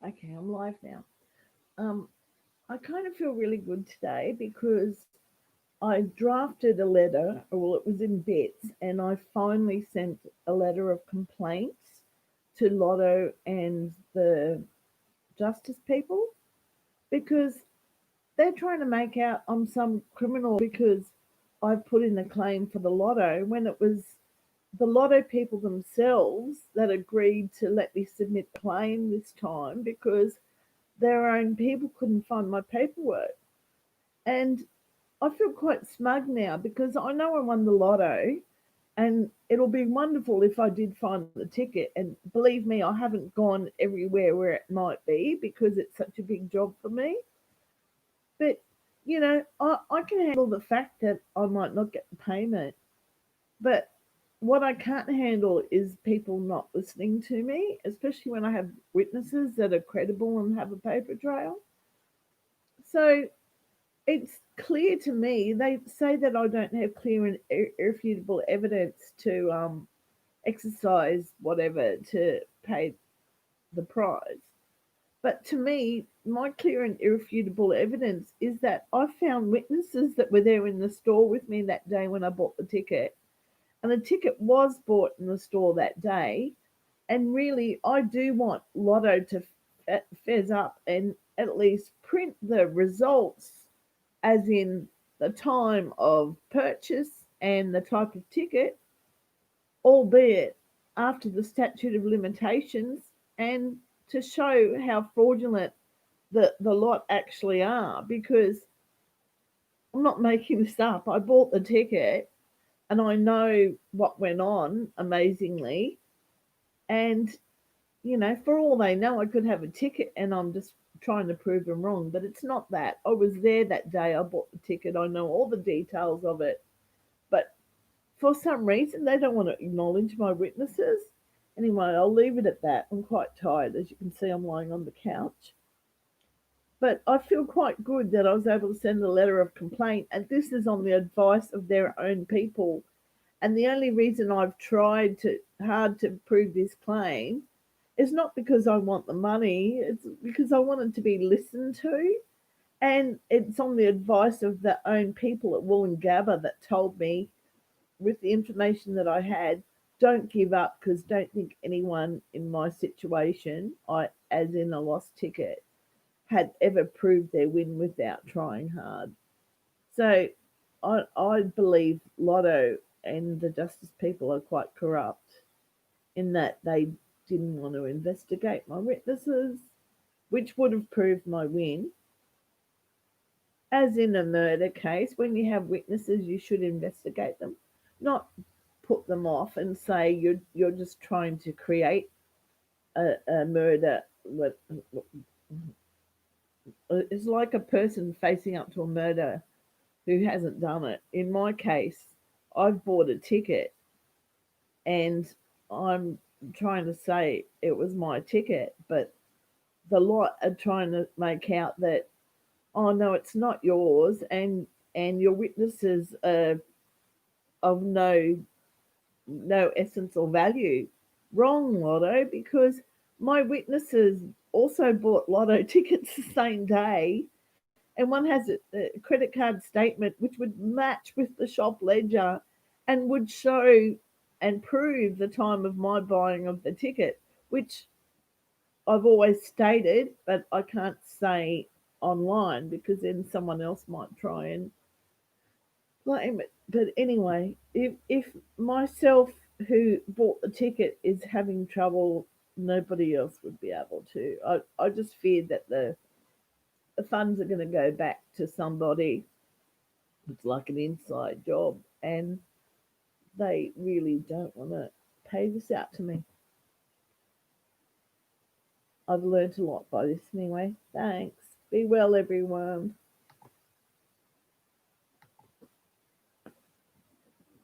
Okay, I'm live now. Um, I kind of feel really good today because I drafted a letter, or well, it was in bits, and I finally sent a letter of complaints to Lotto and the justice people because they're trying to make out I'm some criminal because I put in a claim for the Lotto when it was the Lotto people themselves that agreed to let me submit the claim this time because their own people couldn't find my paperwork. And I feel quite smug now because I know I won the Lotto and it'll be wonderful if I did find the ticket. And believe me, I haven't gone everywhere where it might be because it's such a big job for me. But, I can handle the fact that I might not get the payment. But what I can't handle is people not listening to me, especially when I have witnesses that are credible and have a paper trail. So it's clear to me. They say that I don't have clear and irrefutable evidence to exercise whatever to pay the prize. But to me, my clear and irrefutable evidence is that I found witnesses that were there in the store with me that day when I bought the ticket. And the ticket was bought in the store that day. And really, I do want Lotto to fez up and at least print the results as in the time of purchase and the type of ticket, albeit after the statute of limitations, and to show how fraudulent the lot actually are. Because I'm not making this up. I bought the ticket and I know what went on amazingly. And, for all they know, I could have a ticket and I'm just trying to prove them wrong. But it's not that. I was there that day. I bought the ticket. I know all the details of it. But for some reason, they don't want to acknowledge my witnesses. Anyway, I'll leave it at that. I'm quite tired. As you can see, I'm lying on the couch. But I feel quite good that I was able to send a letter of complaint, and this is on the advice of their own people. And the only reason I've tried to hard to prove this claim is not because I want the money, it's because I want it to be listened to. And it's on the advice of their own people at Woolloongabba that told me, with the information that I had, don't give up because don't think anyone in my situation, as in a lost ticket, had ever proved their win without trying hard. So I believe Lotto and the justice people are quite corrupt in that they didn't want to investigate my witnesses, which would have proved my win. As in a murder case, when you have witnesses, you should investigate them, not put them off and say you're just trying to create a murder. It's like a person facing up to a murder who hasn't done it. In my case, I've bought a ticket and I'm trying to say it was my ticket, but the lot are trying to make out that, oh no, it's not yours, and your witnesses are of no essence or value. Wrong, Lotto, because my witnesses also bought Lotto tickets the same day, and one has a credit card statement which would match with the shop ledger and would show and prove the time of my buying of the ticket, which I've always stated, but I can't say online because then someone else might try and claim it. But anyway, if myself who bought the ticket is having trouble, nobody else would be able to. I just feared that the funds are going to go back to somebody. It's like an inside job, and they really don't want to pay this out to me. I've learnt a lot by this anyway. Thanks. Be well, everyone.